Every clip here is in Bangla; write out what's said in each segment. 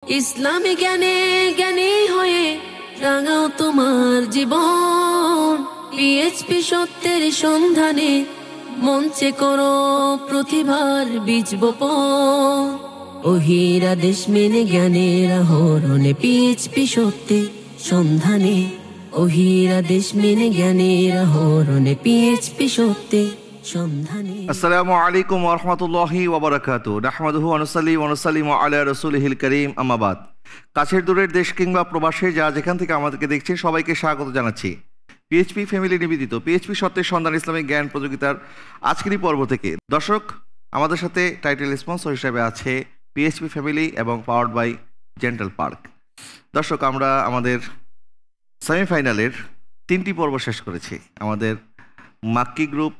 ইসলামী জ্ঞানে জ্ঞানী হয়ে রাঙাও তোমার জীবন। পিএইচপি সত্যের সন্ধানে মঞ্চে করো প্রতিভার বীজ বপন। ওহিরা দেশ মেনে জ্ঞানের আহরণে পিএইচপি সত্যের সন্ধানে। ওহিরা দেশ মেনে জ্ঞানের আহরণে পিএইচপি সত্যের সন্ধানে। আসসালামু আলাইকুম ওয়া রাহমাতুল্লাহি ওয়া বারাকাতুহু। নাহমাদুহু ওয়া নুসাল্লি ওয়া নুসাল্লিমু আলা রাসূলিহিল কারীম, আম্মা বাদ। কাছের দূরের দেশ কিংবা প্রবাসে যারা যেখান থেকে আমাদেরকে দেখছেন সবাইকে স্বাগত জানাচ্ছি পিএইচপি ফ্যামিলি নিবেদিত পিএইচপি সত্যের সন্ধান ইসলামিক জ্ঞান প্রতিযোগিতার আজকেরই পর্ব থেকে। দর্শক, আমাদের সাথে টাইটেল স্পন্সর হিসেবে আছে পিএইচপি ফ্যামিলি এবং পাওয়ার্ড বাই জেন্টাল পার্ক। দর্শক, আমরা আমাদের সেমিফাইনালের 3টি পর্ব শেষ করেছি। আমাদের মাক্কি গ্রুপ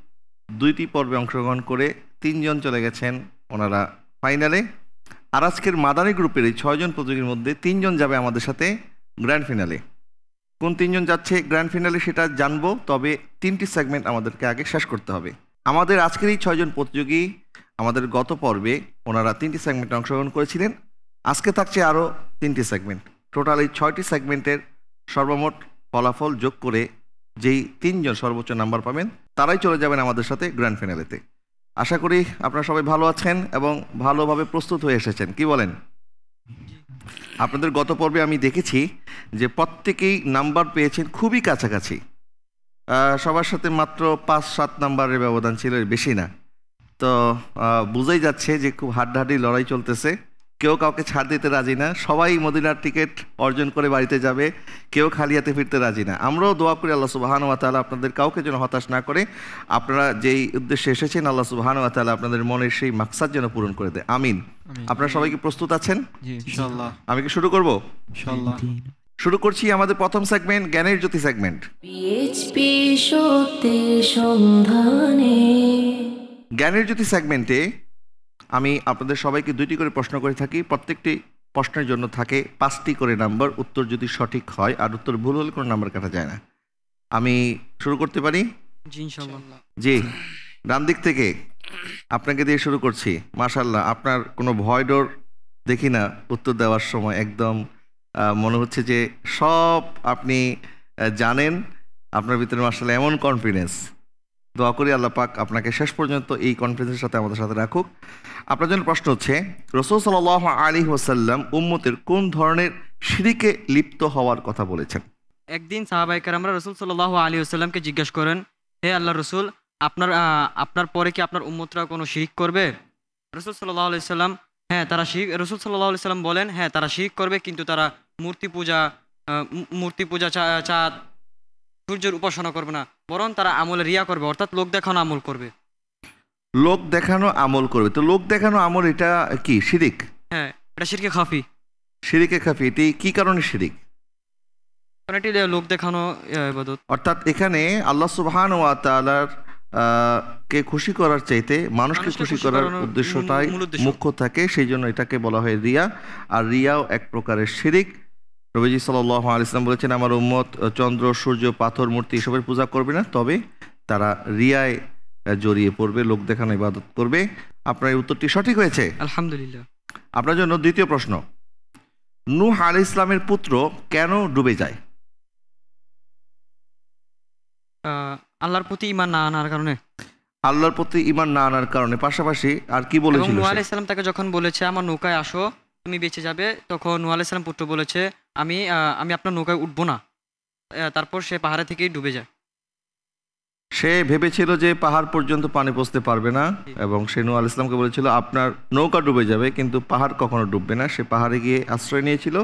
2টি পর্বে অংশগ্রহণ করে 3 জন চলে গেছেন ওনারা ফাইনালে। আর আজকের মাদানী গ্রুপের এই 6 জন প্রতিযোগীর মধ্যে 3 জন যাবে আমাদের সাথে গ্র্যান্ড ফিনালে। কোন 3 জন যাচ্ছে গ্র্যান্ড ফিনালে সেটা জানবো, তবে 3টি সেগমেন্ট আমাদেরকে আগে শেষ করতে হবে। আমাদের আজকের এই 6 জন প্রতিযোগী আমাদের গত পর্বে ওনারা 3টি সেগমেন্টে অংশগ্রহণ করেছিলেন। আজকে থাকছে আরও 3টি সেগমেন্ট। টোটাল এই 6টি সেগমেন্টের সর্বমোট ফলাফল যোগ করে যেই 3 জন সর্বোচ্চ নাম্বার পাবেন তারাই চলে যাবেন আমাদের সাথে গ্র্যান্ড ফিনালেতে। আশা করি আপনারা সবাই ভালো আছেন এবং ভালোভাবে প্রস্তুত হয়ে এসেছেন, কি বলেন? আপনাদের গত পর্বে আমি দেখেছি যে প্রত্যেকেই নাম্বার পেয়েছেন খুবই কাছাকাছি। সবার সাথে মাত্র 5-7 নাম্বারের ব্যবধান ছিল, বেশি না। তো বোঝাই যাচ্ছে যে খুব হাড্ডাহাড্ডি লড়াই চলতেছে। কেউ কাউকে ছাড় দিতে রাজি না, সবাই মদিনার টিকিট অর্জন করে বাড়িতে যাবে, কেউ খালি হাতে ফিরতে রাজি না। আমরাও দোয়া করি আল্লাহ সুবহানাহু ওয়া তাআলা আপনাদের কাউকে যেন হতাশ না করে, আপনারা যেই উদ্দেশ্যে এসেছেন আল্লাহ সুবহানাহু ওয়া তাআলা আপনাদের মনের সেই মাকসাদ যেন পূরণ করে দেয়, আমিন। আপনারা সবাই কি প্রস্তুত আছেন? জি ইনশাআল্লাহ। আমি কি শুরু করব? ইনশাআল্লাহ। শুরু করছি আমাদের প্রথম সেগমেন্ট, জ্ঞানের জ্যোতি সেগমেন্ট। পিএইচপি সত্যের সন্ধানে। জ্ঞানের জ্যোতি সেগমেন্টে আমি আপনাদের সবাইকে 2টি করে প্রশ্ন করে থাকি। প্রত্যেকটি প্রশ্নের জন্য থাকে 5টি করে নাম্বার। উত্তর যদি সঠিক হয় আর উত্তর ভুল হলে কোনো নাম্বার কাটা যায় না। আমি শুরু করতে পারি? জি ইনশাআল্লাহ। জি, ডান দিক থেকে আপনাকে দিয়ে শুরু করছি। মাশাআল্লাহ, আপনার কোনো ভয় ডর দেখি না উত্তর দেওয়ার সময়। একদম মনে হচ্ছে যে সব আপনি জানেন। আপনার ভিতরে মাশাআল্লাহ এমন কনফিডেন্স। দোয়া করি আল্লাহ পাক আপনাকে শেষ পর্যন্ত এই কনফিডেন্সের সাথে আমাদের সাথে রাখুক। আপনার জন্য প্রশ্ন হচ্ছে, রাসূল সাল্লাল্লাহু আলাইহি ওয়াসাল্লাম উম্মতের কোন ধরনের শিরকে লিপ্ত হওয়ার কথা বলেছেন? একদিন সাহাবায়ে কেরামরা রাসূল সাল্লাল্লাহু আলাইহি ওয়াসাল্লামকে জিজ্ঞাসা করেন, হে আল্লাহর রাসূল, আপনার পরে কি আপনার উম্মতরা কোনো শিরক করবে? রাসূল সাল্লাল্লাহু আলাইহি ওয়াসাল্লাম রাসূল সাল্লাল্লাহু আলাইহি ওয়াসাল্লাম বলেন, হ্যাঁ তারা শিরক করবে, কিন্তু তারা মূর্তি পূজা চাঁদ সূর্যের উপাসনা করবে না, বরং তারা আমলে রিয়া করবে, অর্থাৎ লোক দেখানো আমল করবে। লোক দেখানো আমল করবে। তো লোক দেখানো আমল এটা কি শিরিক? হ্যাঁ, এটা শিরকে খাফি। শিরিকে খাফি, এটি কি কারণে শিরিক? কারণ এটি লোক দেখানো ইবাদত। অর্থাৎ এখানে আল্লাহ সুবহানাহু ওয়া তাআলার কে খুশি করার চাইতে মানুষকে খুশি করার উদ্দেশ্যটাই মুখ্য থাকে, সেই জন্য এটাকে বলা হয় রিয়া। আর রিয়াও এক প্রকারের শিরিক। নবীজি সাল্লাল্লাহু আলাইহি ওয়াসাল্লাম বলেছেন, আমার উম্মত চন্দ্র, সূর্য, পাথর, মূর্তি এসবের পূজা করবে না, তবে তারা রিয়ায় জড়িয়ে পড়বে, লোক দেখানো ইবাদত করবে। আপনার এই উত্তরটি সঠিক হয়েছে, আলহামদুলিল্লাহ। আপনার জন্য দ্বিতীয় প্রশ্ন, নূহ আলাইহিস সালামের পুত্র কেন ডুবে যায়? আল্লাহর প্রতি ঈমান না আনার কারণে। আল্লাহর প্রতি ঈমান না আনার কারণে, পাশাপাশি আর কি বলেছিল? নূহ আলাইহিস সালাম তাকে যখন বলেছে আমার নৌকায় আসো তুমি বেঁচে যাবে, তখন নূহ আলাইহিস সালাম পুত্র বলেছে আমি আপনার নৌকায় উঠবো না। তারপর সে পাহাড়ে থেকেই ডুবে যায়। সে ভেবেছিল যে পাহাড় পর্যন্ত পানি পৌঁছতে পারবে না, এবং সে নূহ আলাইহিস সালামকে বলেছিল আপনার নৌকা ডুবে যাবে, কিন্তু পাহাড় কখনো ডুববে না। সে পাহাড়ে গিয়ে আশ্রয় নিয়েছিল,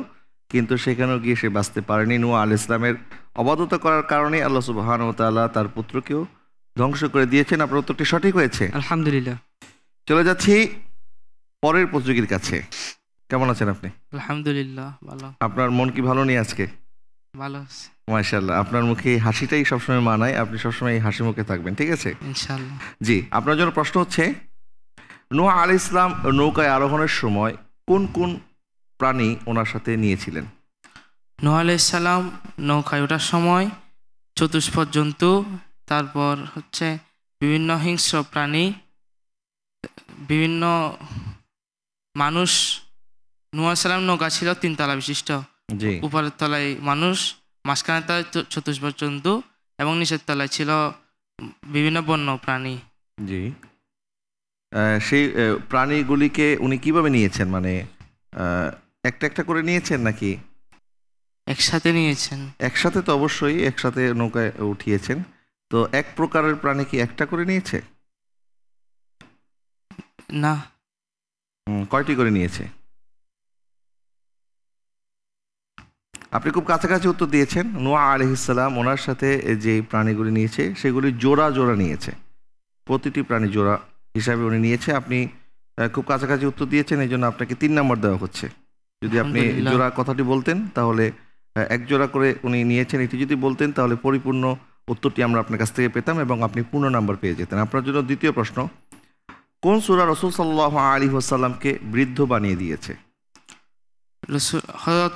কিন্তু সেখানেও গিয়ে সে বাঁচতে পারেনি। নূহ আলাইহিস সালামের অবাধ্যতা করার কারণে আল্লাহ সুবহানাহু ওয়া তাআলা তার পুত্রকেও ধ্বংস করে দিয়েছেন। আপনার উত্তরটি সঠিক হয়েছে, আলহামদুলিল্লাহ। চলে যাচ্ছি পরের প্রতিযোগীর কাছে। কেমন আছেন আপনি? আলহামদুলিল্লাহ ভালো। আপনার মন কি ভালো নেই আজকে? ভালো আছে মাশাআল্লাহ, আপনার মুখে হাসিটাই সবসময় মানায়। আপনি সবসময় এই হাসি মুখে থাকবেন, ঠিক আছে? ইনশাআল্লাহ। জি, আপনার জন্য প্রশ্ন হচ্ছে, নূহ আলাইহিস সালাম নৌকায় আরোহণের সময় কোন কোন প্রাণী ওনার সাথে নিয়েছিলেন? নূহ আলাইহিস সালাম নৌকায় ওঠার সময় চতুষ্পদ জন্তু, তারপর হচ্ছে বিভিন্ন হিংস্র প্রাণী, বিভিন্ন মানুষ নূহ আলাইহিস সালাম নৌকা ছিল 3 তলা বিশিষ্ট। জি উপরের তলায় মানুষ, মাঝখানে তলায় চতুষ্পদ জন্তু এবং নিচের তলায় ছিল বিভিন্ন বন্য প্রাণী। জি সেই প্রাণীগুলিকে উনি কিভাবে নিয়েছেন, মানে একটা একটা করে নিয়েছেন নাকি একসাথে নিয়েছেন। একসাথে? তো অবশ্যই একসাথে নৌকায় উঠিয়েছেন। তো এক প্রকারের প্রাণী কি একটা করে নিয়েছে? না, কয়টি করে নিয়েছে? আপনি খুব কাছাকাছি উত্তর দিয়েছেন। নূহ আলাইহিস সালাম ওনার সাথে যে প্রাণীগুলি নিয়েছে সেগুলি জোড়া জোড়া নিয়েছে, প্রতিটি প্রাণী জোড়া হিসাবে উনি নিয়েছে। আপনি খুব কাছাকাছি উত্তর দিয়েছেন, এই জন্য আপনাকে 3 নম্বর দেওয়া হচ্ছে। যদি আপনি আলহামদুলিল্লাহ। জোড়া কথাটি বলতেন তাহলে এক জোড়া করে উনি নিয়েছেন এটি যদি বলতেন তাহলে পরিপূর্ণ উত্তরটি আমরা আপনার কাছ থেকে পেতাম এবং আপনি পূর্ণ নাম্বার পেয়ে যেতেন। আপনার জন্য দ্বিতীয় প্রশ্ন, কোন সূরা রাসূল সাল্লাল্লাহু আলাইহি ওয়াসাল্লামকে বৃদ্ধ বানিয়ে দিয়েছে? হযরত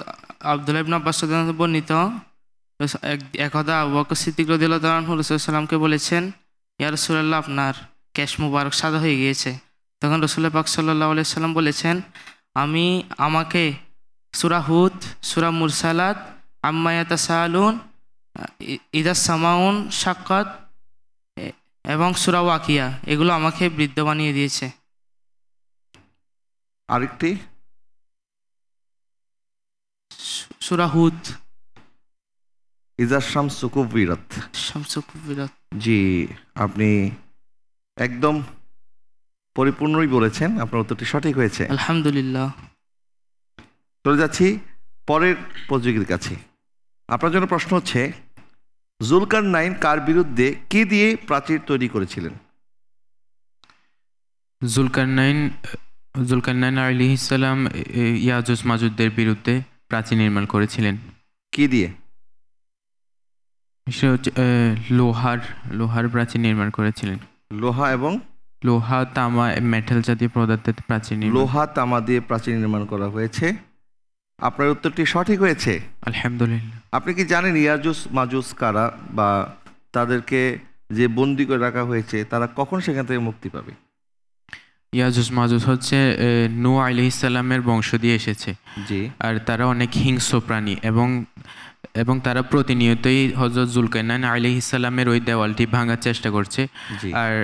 আব্দুল্লাহ ইবনে আব্বাস রাদিয়াল্লাহু আনহু বর্ণিত, একদা আবু বকর সিদ্দিক রাদিয়াল্লাহু আনহু রাসূলুল্লাহ সাল্লামকে বলেছেন, ইয়া রাসূলুল্লাহ, আপনার কেশ মুবারক সাদা হয়ে গিয়েছে। তখন রাসূলুল্লাহ পাক সাল্লাল্লাহু আলাইহি সাল্লাম বলেছেন, আমাকে সূরা হুদ, সূরা মুরসালাত, আম্মা ইয়াতাসাআলুন, ইদা সামাউন শাক্কাত এবং সূরা ওয়াকিয়া এগুলো আমাকে বৃদ্ধ বানিয়ে দিয়েছে। আরেকটি সূরা হুদ, ইজা শামসু কুবিরাত। শামসু কুবিরাত। জি, আপনি একদম পরিপূর্ণই বলেছেন, আপনার উত্তরটি সঠিক হয়েছে। আলহামদুলিল্লাহ। চলে যাচ্ছি পরের প্রতিযোগীর কাছে। আপনার জন্য প্রশ্ন হচ্ছে, জুলকারনাইন কার বিরুদ্ধে কি দিয়ে প্রাচীর তৈরি করেছিলেন? জুলকারনাইন আলাইহিস সালাম ইয়াজুজ মাজুজদের বিরুদ্ধে প্রাচীর নির্মাণ করেছিলেন। কি দিয়ে? সে হচ্ছে লোহার প্রাচীর নির্মাণ করেছিলেন। লোহা এবং লোহা, তামা, মেটাল জাতীয় পদার্থের প্রাচীর নির্মাণ। লোহা তামা দিয়ে প্রাচীর নির্মাণ করা হয়েছে। আপনার উত্তরটি সঠিক হয়েছে। আলহামদুলিল্লাহ। আপনি কি জানেন ইয়াজুজ মাজুজ কারা, বা তাদেরকে যে বন্দি করে রাখা হয়েছে তারা কখন সেখান থেকে মুক্তি পাবে? ইয়াজুজ মাজুজ হচ্ছে নূহ আলাইহিস সালামের বংশ দিয়ে এসেছে। জি। আর তারা অনেক হিংস্র প্রাণী এবং তারা প্রতিনিয়তই হযরত জুলকারনাইন আলাইহিস সালামের ওই দেওয়ালটি ভাঙার চেষ্টা করছে। জি। আর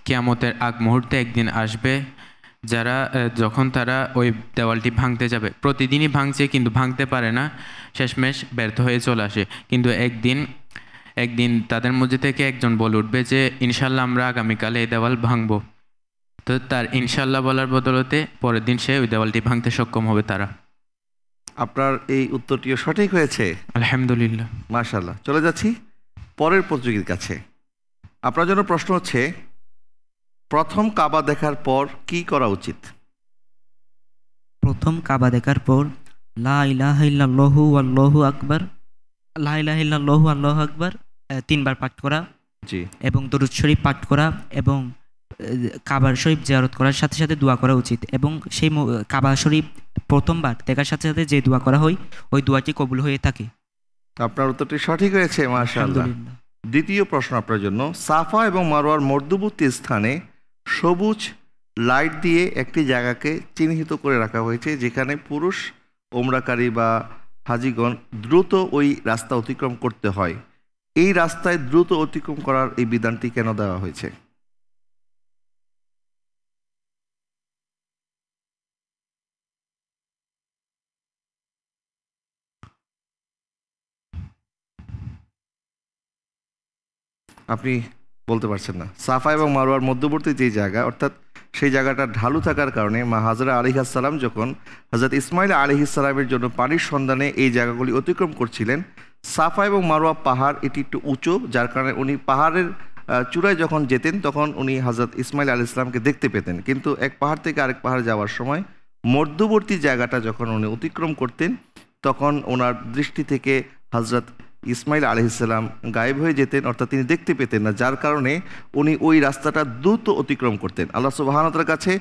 কিয়ামতের আগ মুহূর্তে একদিন আসবে যখন তারা ওই দেওয়ালটি ভাঙতে যাবে। প্রতিদিনই ভাঙছে কিন্তু ভাঙতে পারে না, শেষমেশ ব্যর্থ হয়ে চলে আসে। কিন্তু একদিন তাদের মধ্যে থেকে একজন বলে উঠবে যে ইনশাল্লাহ আমরা আগামীকাল এই দেওয়াল ভাঙবো। তো তার ইনশাল্লাহ বলার বদলতে পরের দিন সে ওই দেওয়ালটি ভাঙতে সক্ষম হবে তারা। আপনার এই উত্তরটিও সঠিক হয়েছে। আলহামদুলিল্লাহ। মাশাআল্লাহ। চলে যাচ্ছি পরের প্রতিযোগীর কাছে। আপনার জন্য প্রশ্ন হচ্ছে, প্রথম কাবা দেখার পর কি করা উচিত? প্রথম কাবা দেখার পর লা ইলাহা ইল্লাল্লাহু আল্লাহু আকবার, লা ইলাহা ইল্লাল্লাহু আল্লাহু আকবার 3 বার পাঠ করা। জি। এবং দরুদ শরীফ পাঠ করা এবং কাবা শরীফ জিয়ারত করার সাথে সাথে দোয়া করা উচিত। এবং সেই কাবা শরীফ প্রথমবার দেখার সাথে সাথে যে দোয়া করা হয় ওই দোয়াটি কবুল হয়ে থাকে। আপনার উত্তরটি সঠিক হয়েছে। মাশাআল্লাহ। আলহামদুলিল্লাহ। দ্বিতীয় প্রশ্ন আপনার জন্য, সাফা এবং মারওয়ার মধ্যবর্তী স্থানে সবুজ লাইট দিয়ে একটি জায়গাকে চিহ্নিত করে রাখা হয়েছে যেখানে পুরুষ ওমরাকারী বা হাজিগণ দ্রুত ওই রাস্তা অতিক্রম করতে হয়। এই রাস্তায় দ্রুত অতিক্রম করার এই বিধানটি কেন দেওয়া হয়েছে? আপনি বলতে পারছেন না। সাফা এবং মারওয়ার মধ্যবর্তী যে জায়গা, অর্থাৎ সেই জায়গাটা ঢালু থাকার কারণে মা হাজরা আলাইহিস সালাম যখন হযরত ইসমাইল আলাইহিস সালামের জন্য পানির সন্ধানে এই জায়গাগুলি অতিক্রম করছিলেন, সাফা এবং মারওয়া পাহাড় এটি একটু উঁচু, যার কারণে উনি পাহাড়ের চূড়ায় যখন যেতেন তখন উনি হযরত ইসমাইল আলাইহিস সালামকে দেখতে পেতেন। কিন্তু এক পাহাড় থেকে আরেক পাহাড়ে যাওয়ার সময় মধ্যবর্তী জায়গাটা যখন উনি অতিক্রম করতেন তখন ওনার দৃষ্টি থেকে হযরত ইসমাইল আলাইহিস সালাম গায়েব হয়ে যেতেন, অর্থাৎ তিনি দেখতে পেতেন না, যার কারণে উনি ওই রাস্তাটা দ্রুত অতিক্রম করতেন। আল্লাহ সুবহানাহু ওয়া তাআলার কাছে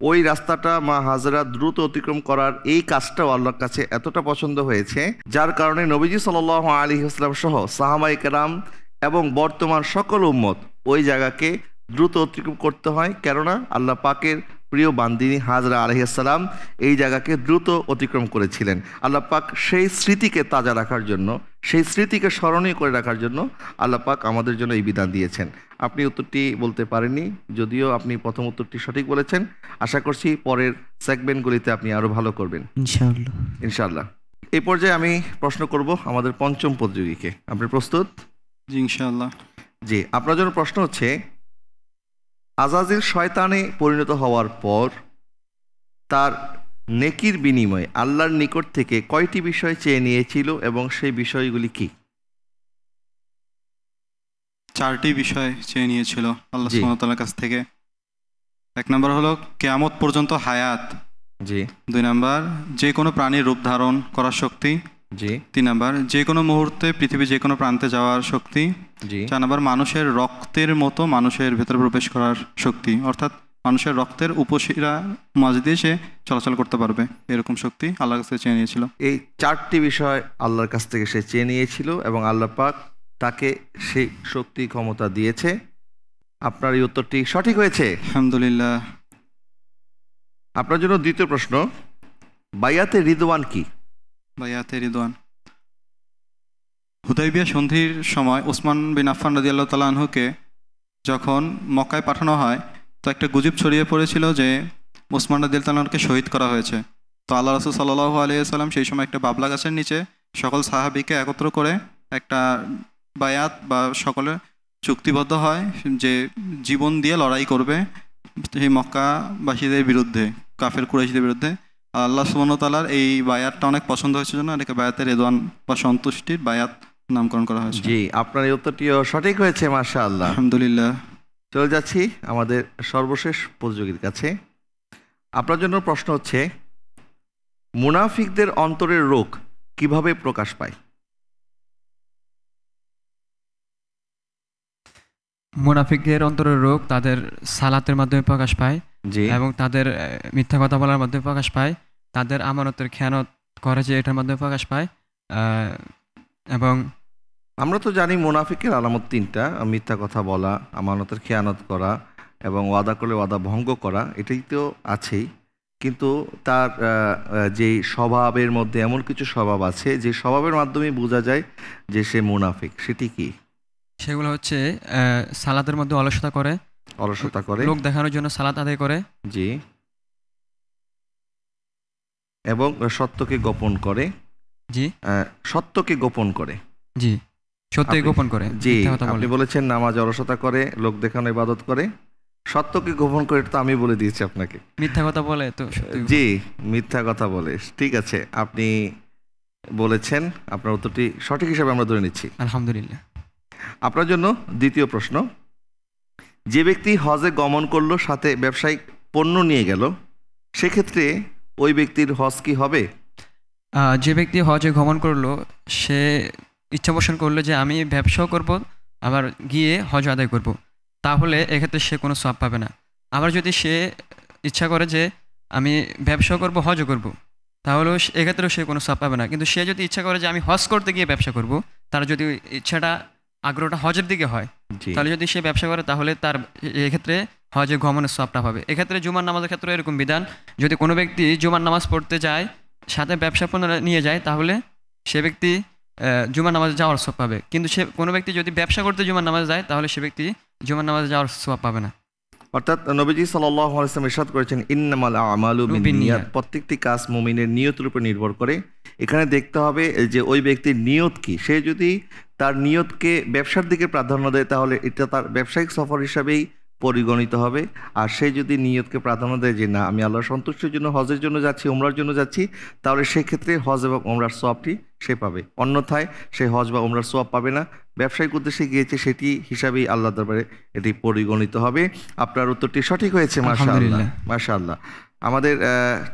ওই রাস্তাটা মা হাজরা দ্রুত অতিক্রম করার এই কাজটাও আল্লাহর কাছে এতটা পছন্দ হয়েছে, যার কারণে নবীজি সাল্লাল্লাহু আলাইহি ওয়াসাল্লাম সহ সাহাবায়ে কেরাম এবং বর্তমান সকল উম্মত ওই জায়গাকে দ্রুত অতিক্রম করতে হয়, কেননা আল্লাহ পাকের প্রিয় বান্দিনী হাজরা আলাইহিস সালাম এই জায়গাকে দ্রুত অতিক্রম করেছিলেন। আল্লাহ পাক সেই স্মৃতিকে তাজা রাখার জন্য, সেই স্মৃতিকে স্মরণীয় করে রাখার জন্য আল্লাহ পাক আমাদের জন্য এই বিধান দিয়েছেন। আপনি উত্তরটি বলতে পারেননি, যদিও আপনি প্রথম উত্তরটি সঠিক বলেছেন। আশা করছি পরের সেগমেন্টগুলিতে আপনি আরও ভালো করবেন ইনশাআল্লাহ। ইনশাআল্লাহ। এই পর্যায়ে আমি প্রশ্ন করব আমাদের পঞ্চম প্রতিযোগীকে। আপনি প্রস্তুত? জি ইনশাআল্লাহ। জি, আপনার জন্য প্রশ্ন হচ্ছে, আজাজিল শয়তানে পরিণত হওয়ার পর তার নেকির বিনিময়ে আল্লাহর নিকট থেকে কয়টি বিষয় চেয়ে নিয়েছিল এবং সেই বিষয়গুলি কি? 4টি বিষয় চেয়ে নিয়েছিল আল্লাহ জি। সুবহানাহু ওয়া তাআলার কাছ থেকে। 1 নম্বর হলো কিয়ামত পর্যন্ত হায়াত। জি 2 নম্বর যে কোনো প্রাণীর রূপ ধারণ করার শক্তি। জি 3 নম্বর যে কোনো মুহূর্তে পৃথিবীর যে কোনো প্রান্তে যাওয়ার শক্তি। জি 4 নম্বর মানুষের রক্তের মতো মানুষের ভেতরে প্রবেশ করার শক্তি, অর্থাৎ মানুষের রক্তের উপশিরা মাঝ দিয়ে সে চলাচল করতে পারবে, এরকম শক্তি আল্লাহর কাছে চেয়ে নিয়েছিল। এই 4টি বিষয় আল্লাহর কাছ থেকে সে চেয়ে নিয়েছিল এবং আল্লাহ পাক তাকে সেই শক্তি ক্ষমতা দিয়েছে। আপনার এই উত্তরটি সঠিক হয়েছে, আলহামদুলিল্লাহ। আপনার জন্য দ্বিতীয় প্রশ্ন, বাইয়াতে রিদওয়ান কি? বাইয়াতে রিদওয়ান হুদাইবিয়া সন্ধির সময় ওসমান বিন আফফান রাদিয়াল্লাহু তাআলা আনহুকে যখন মক্কায় পাঠানো হয়, তো একটা গুজব ছড়িয়ে পড়েছিল যে ওসমান রাদিয়াল্লাহু তাআলা আনহুকে শহীদ করা হয়েছে। তো আল্লাহ রাসূল সাল্লাল্লাহু আলাইহি ওয়াসাল্লাম সেই সময় একটা বাবলা গাছের নিচে সকল সাহাবীকে একত্র করে একটা বায়াত বা সকলে চুক্তিবদ্ধ হয় যে জীবন দিয়ে লড়াই করবে সেই মক্কাবাসীদের বিরুদ্ধে, কাফের কুরাইশদের বিরুদ্ধে। আল্লাহ সুবহানাহু ওয়া তাআলার এই বায়াতটা অনেক পছন্দ হয়েছে জন্য এটাকে বায়াতে রিদওয়ান বা সন্তুষ্টির বায়াত নামকরণ করা হয়েছে। জি, আপনার এই উত্তরটিও সঠিক হয়েছে, মাশাআল্লাহ। আলহামদুলিল্লাহ। চলে যাচ্ছি আমাদের সর্বশেষ প্রতিযোগীর কাছে। আপনার জন্য প্রশ্ন হচ্ছে, মুনাফিকদের অন্তরের রোগ কিভাবে প্রকাশ পায়? মুনাফিকদের অন্তরের রোগ তাদের সালাতের মাধ্যমে প্রকাশ পায় জি এবং তাদের মিথ্যা কথা বলার মাধ্যমে প্রকাশ পায়, তাদের আমানতের খেয়ানত করে যে এটার মাধ্যমে প্রকাশ পায়। এবং আমরা তো জানি মুনাফিকের আলামত 3টা, মিথ্যা কথা বলা, আমানতের খেয়ানত করা এবং ওয়াদা করলে ওয়াদা ভঙ্গ করা, এটাই তো আছেই। কিন্তু তার যে স্বভাবের মধ্যে এমন কিছু স্বভাব আছে যে স্বভাবের মাধ্যমে বোঝা যায় যে সে মুনাফিক, সেটি কি? সেগুলো হচ্ছে সালাতের মধ্যে অলসতা করে, অলসতা করে, লোক দেখানোর জন্য সালাত আদায় করে, জি, এবং সত্যকে গোপন করে। জি সত্যকে গোপন করে, জি সত্যই গোপন করে, জি। মিথ্যা কথা আপনি বলে। বলেছেন নামাজ অলসতা করে, লোক দেখানো ইবাদত করে, সত্যকে গোপন করে, এটা তো আমি বলে দিয়েছি আপনাকে। মিথ্যা কথা বলে তো সত্যই জি, মিথ্যা কথা বলে। ঠিক আছে, আপনি বলেছেন, আপনার উত্তরটি সঠিক হিসাবে আমরা ধরে নিচ্ছি, আলহামদুলিল্লাহ। আপনার জন্য দ্বিতীয় প্রশ্ন, যে ব্যক্তি হজে গমন করলো সাথে ব্যবসায়িক পণ্য নিয়ে গেল, সেক্ষেত্রে ওই ব্যক্তির হজ কি হবে? যে ব্যক্তি হজে গমন করলো সে ইচ্ছা পোষণ করলো যে আমি ব্যবসাও করব আবার গিয়ে হজ আদায় করব, তাহলে এক্ষেত্রে সে কোনো সওয়াব পাবে না। আবার যদি সে ইচ্ছা করে যে আমি ব্যবসাও করব হজও করব, তাহলেও এক্ষেত্রেও সে কোনো সওয়াব পাবে না। কিন্তু সে যদি ইচ্ছা করে যে আমি হজ করতে গিয়ে ব্যবসা করব, তার যদি ইচ্ছাটা আগ্রহটা হজের দিকে হয়, জি, তাহলে যদি সে ব্যবসা করে তাহলে তার এক্ষেত্রে হজে গমনের সওয়াবটা পাবে। এক্ষেত্রে জুমার নামাজের ক্ষেত্রে এরকম বিধান, যদি কোনো ব্যক্তি জুমার নামাজ পড়তে যায় সাথে ব্যবসা পণ্য নিয়ে যায়, তাহলে সে ব্যক্তি জুমার নামাজে যাওয়ার সওয়াব পাবে। কিন্তু সে কোনো ব্যক্তি যদি ব্যবসা করতে জুমার নামাজে যায়, তাহলে সে ব্যক্তি জুমার নামাজে যাওয়ার সওয়াব পাবে না। অর্থাৎ নবীজি সাল্লাল্লাহু আলাইহি ওয়াসাল্লাম ইরশাদ করেছেন, ইন্নামাল আমালু বিন্নিয়াত, প্রত্যেকটি কাজ মুমিনের নিয়তের উপর নির্ভর করে। এখানে দেখতে হবে যে ওই ব্যক্তির নিয়ত কি। সে যদি তার নিয়তকে ব্যবসার দিকে প্রাধান্য দেয়, তাহলে এটা তার ব্যবসায়িক সফর হিসাবেই পরিগণিত হবে। আর সে যদি নিয়তকে প্রাধান্য দেয় যে না, আমি আল্লাহর সন্তুষ্টির জন্য হজের জন্য যাচ্ছি, উমরার জন্য যাচ্ছি, তাহলে সেক্ষেত্রে হজ এবং উমরার সওয়াবটি সে পাবে। অন্যথায় সে হজ বা উমরার সওয়াব পাবে না। ব্যবসায়িক উদ্দেশ্যে গিয়েছে সেটি হিসাবেই আল্লাহ দরবারে এটি পরিগণিত হবে। আপনার উত্তরটি সঠিক হয়েছে, মাশাআল্লাহ, মাশাআল্লাহ। আমাদের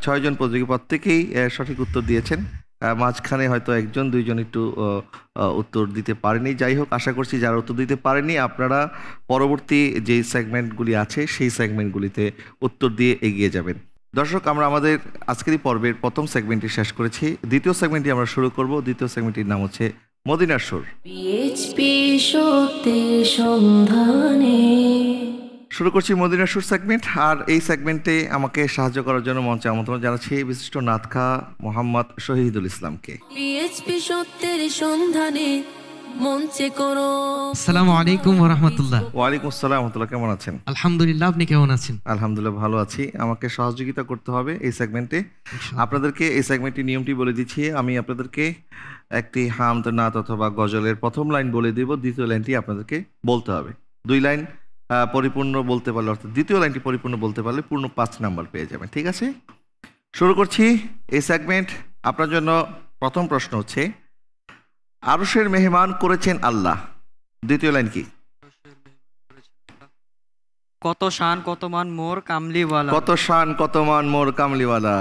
6 জন প্রতিযোগী প্রত্যেকেই সঠিক উত্তর দিয়েছেন। মাঝখানে হয়তো 1-2 একটু উত্তর দিতে পারেনি। যাই হোক, আশা করছি যারা উত্তর দিতে পারেনি আপনারা পরবর্তী যেই সেগমেন্টগুলি আছে সেই সেগমেন্টগুলিতে উত্তর দিয়ে এগিয়ে যাবেন। দর্শক, আমরা আমাদের আজকেরই পর্বের প্রথম সেগমেন্টটি শেষ করেছি। দ্বিতীয় সেগমেন্টটি আমরা শুরু করব। দ্বিতীয় সেগমেন্টটির নাম হচ্ছে মদিনার সুর। পিএইচপি সত্যের সন্ধানে শুরু করছি মদিনা সুর সেগমেন্ট। আর এই সেগমেন্টে আমাকে সাহায্য করার জন্য মঞ্চে আমন্ত্রণ জানাচ্ছি বিশিষ্ট নাতখা মোহাম্মদ শহীদুল ইসলামকে। পিএইচপি সত্যের সন্ধানে মঞ্চে করো। আসসালামু আলাইকুম ওয়া রাহমাতুল্লাহ। ওয়ালাইকুম আসসালাম ওয়া রাহমাতুল্লাহ। কেমন আছেন? আলহামদুলিল্লাহ, আপনি কেমন আছেন? আলহামদুলিল্লাহ ভালো আছি। আমাকে সহযোগিতা করতে হবে এই সেগমেন্টে। আপনাদেরকে এই সেগমেন্টের নিয়মটি বলে দিচ্ছি। আমি আপনাদেরকে একটি হামদ, নাত অথবা গজলের প্রথম লাইন বলে দেব, দ্বিতীয় লাইনটি আপনাদেরকে বলতে হবে। 2 লাইন পরিপূর্ণ বলতে পারলে, অর্থাৎ দ্বিতীয় লাইনটি পরিপূর্ণ বলতে পারলে পূর্ণ 5 নাম্বার পেয়ে যাবেন। ঠিক আছে, শুরু করছি এই সেগমেন্ট। আপনার জন্য প্রথম প্রশ্ন হচ্ছে, আরশের মেহমান করেছেন আল্লাহ, দ্বিতীয় লাইন কি? কত শান কত মান মোর কামলিওয়ালা। কত শান কত মান মোর কামলিওয়ালা।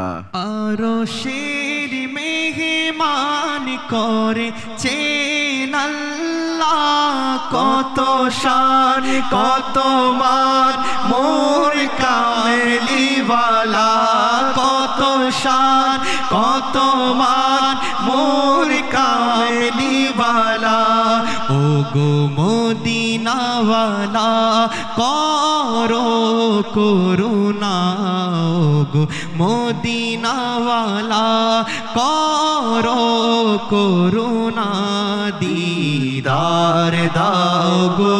আরশের মেহমান করেছেন আল্লাহ, কত শান কত মান মোর কামলিওয়ালা। কত শান কত মান মোর কামলিওয়ালা। ও গো মদিনাওয়ালা করো করুণা। ও গো মদিনাওয়ালা করো করুণা। দিদার দাও গো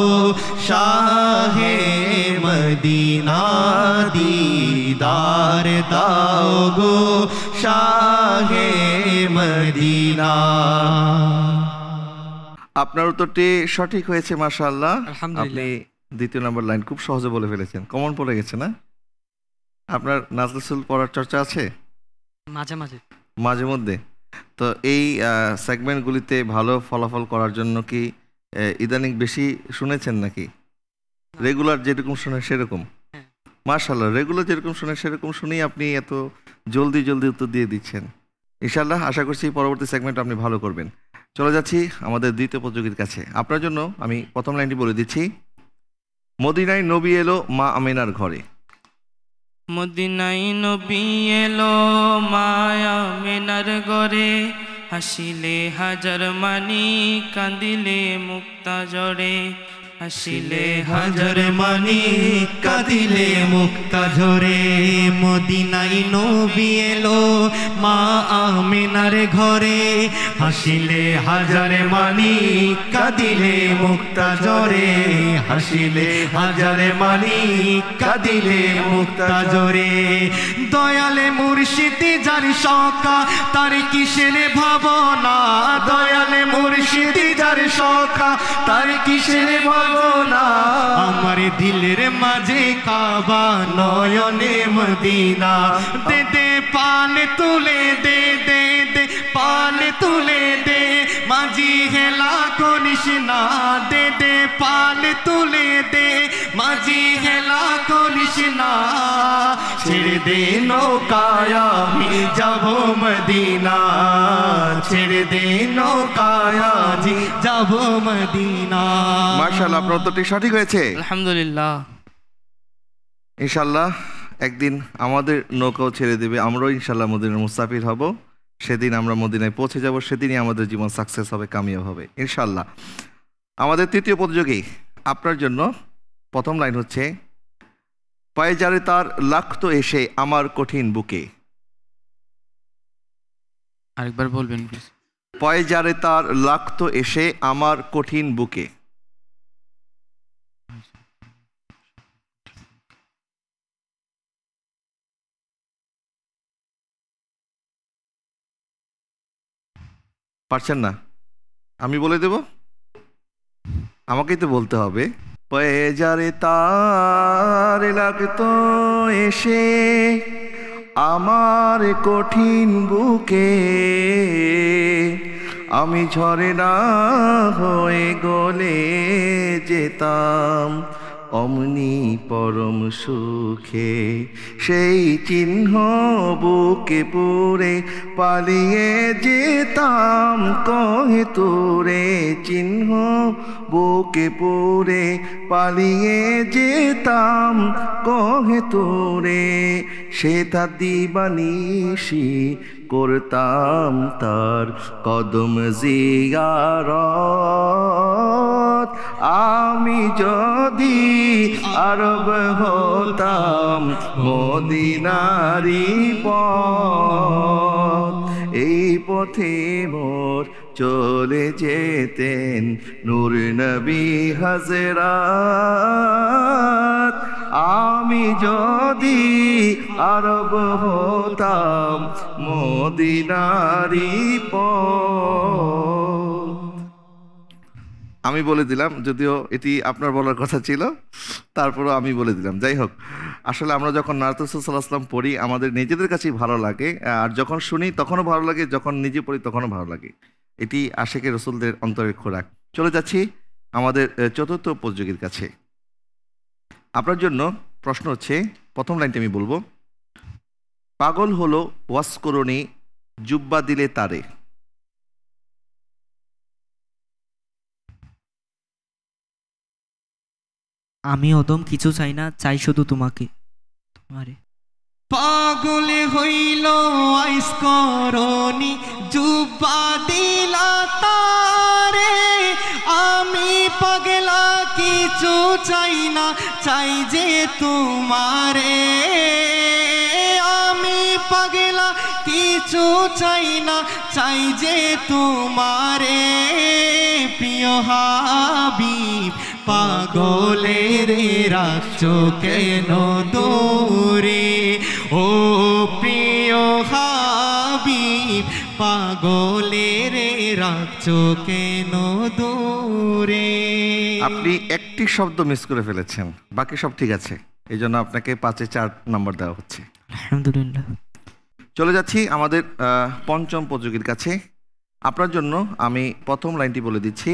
শাহে মদিনা। দিদার দাও গো শাহে মদিনা। আপনার উত্তরটি সঠিক হয়েছে, মাশাআল্লাহ। আলহামদুলিল্লাহ। আপনি দ্বিতীয় নম্বর লাইন খুব সহজে বলে ফেলেছেন, কমন পড়ে গেছে না? আপনার নাজরুল পড়ার চর্চা আছে মাঝে মাঝে মাঝে মধ্যে? তো এই সেগমেন্টগুলিতে ভালো ফলাফল করার জন্য কি ইদানিং বেশি শুনেছেন নাকি? রেগুলার যেরকম শুনে সেরকম? মাশাআল্লাহ, রেগুলার যেরকম শুনে সেরকম শুনেই আপনি এত জলদি জলদি উত্তর দিয়ে দিচ্ছেন। ইনশাআল্লাহ আশা করছি পরবর্তী সেগমেন্ট আপনি ভালো করবেন। চলে যাচ্ছি আমাদের দ্বিতীয় প্রতিযোগীর কাছে। আপনার জন্য আমি প্রথম লাইনটি বলে দিচ্ছি, মদিনায় নবী এলো মা আমিনার ঘরে। মদিনায় নবী এলো মা আমিনার ঘরে, হাসিলে হাজার মানি কাঁদিলে মুক্তা জড়ে। হাসিলে হাজার মানি কাঁদিলে মুক্তা ঝরে। মদিনায় নবী এলো মা আমিনার ঘরে, হাসিলে হাজার মানি কাঁদিলে মুক্তা ঝরে। হাসিলে হাজার মানি কাঁদিলে মুক্তা ঝরে। দয়ালে মুর্শিদি যার সখা তার কিসের ভাবনা। দয়ালে মুর্শিদি যার সখা তার কিসের ভাবনা। আমার দিলের মাঝে কাবা নয়নে মদিনা। দে দে পাল তুলে দে দে দে পাল তুলে দে মাঝি হেলা করিস না। দে দে পাল তুলে দে মাঝি হেলা করিস না। ছেড়ে দে নৌকায় আমি যাব মদিনা। ছেড়ে দে নৌকায় আমি যাব মদিনা। মাশাআল্লাহ, আপনার উত্তরটি সঠিক হয়েছে। আলহামদুলিল্লাহ। ইনশাআল্লাহ একদিন আমাদের নৌকাও ছেড়ে দেবে, আমরাও ইনশাআল্লাহ মদিনার মুসাফির হব। সেদিন আমরা মদিনায় পৌঁছে যাব, সেদিনই আমাদের জীবন সাকসেস হবে, কামিয়াব হবে ইনশাআল্লাহ। আমাদের তৃতীয় প্রতিযোগী, আপনার জন্য প্রথম লাইন হচ্ছে, পায়ে যারে তার লাগতো এসে আমার কঠিন বুকে। আরেকবার বলবেন প্লিজ। পায়ে যারে তার লাগতো এসে আমার কঠিন বুকে। পারছেন না? আমি বলে দেব, আমাকেই তো বলতে হবে। পায়ে যারে তার লাগতো এসে আমার কঠিন বুকে, আমি ঝরে না হয়ে গলে যেতাম অমনি পরম সুখে। সেই চিহ্ন বুকে পুরে পালিয়ে যেতাম কহে তোরে। চিহ্ন বুকে পুরে পালিয়ে যেতাম কহে তোরে। সে তার দিবানিশি করতাম তার কদম জিয়ারত। আমি যদি আরব হতাম মদিনারি পথ, এই পথে মোর চলে যেতেন নূর নবী হযরত। আমি যদি আরব হতাম মদিনারি পথ। আমি বলে দিলাম, যদিও এটি আপনার বলার কথা ছিল, তারপরও আমি বলে দিলাম। যাই হোক, আসলে আমরা যখন নাত রাসূল সাল্লাল্লাহু আলাইহি ওয়াসাল্লাম পড়ি আমাদের নিজেদের কাছেই ভালো লাগে, আর যখন শুনি তখনও ভালো লাগে, যখন নিজে পড়ি তখনও ভালো লাগে। এটি আশিকে রসুলদের অন্তরের খোরাক। চলে যাচ্ছি আমাদের চতুর্থ উপযোগীর কাছে। আপনার জন্য প্রশ্ন হচ্ছে, প্রথম লাইনটি আমি বলবো, পাগল হলো ওয়াসকরণী জুব্বা দিলে তারে। আমি অদম কিছু চাই না, চাই শুধু তোমাকে, তোমারে। পাগল হইল আইস করনি জুব্বা দিলা তারে, আমি পাগলা কিছু চাই না, চাই যে তোমারে। আমি পাগলা কিছু চাই না, চাই যে তোমারে। প্রিয় হাবিব পাগলের রাখছো কেন দূরে, ও প্রিয় হাবিব পাগলের রাখছো কেন দূরে। আপনি একটি শব্দ মিস করে ফেলেছেন, বাকি সব ঠিক আছে, এই জন্য আপনাকে 5-এ 4 নম্বর দেওয়া হচ্ছে। আলহামদুলিল্লাহ। চলে যাচ্ছি আমাদের পঞ্চম উপযোগীর কাছে। আপনার জন্য আমি প্রথম লাইনটি বলে দিচ্ছি,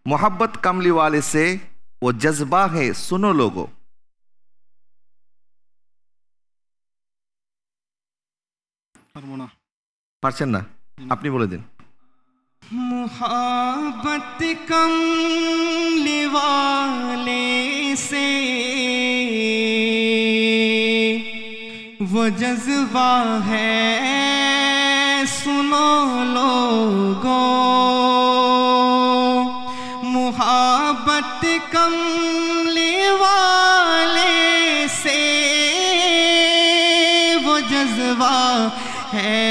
मोहब्बत कमली वाले से वो जज्बा है सुनो लोगो। পারছেন না, আপনি বলে দিন। मोहब्बत कमली वाले से वो जज्बा है सुनो लोगो। मोहब्बत कमली वाले से वो जज्बा है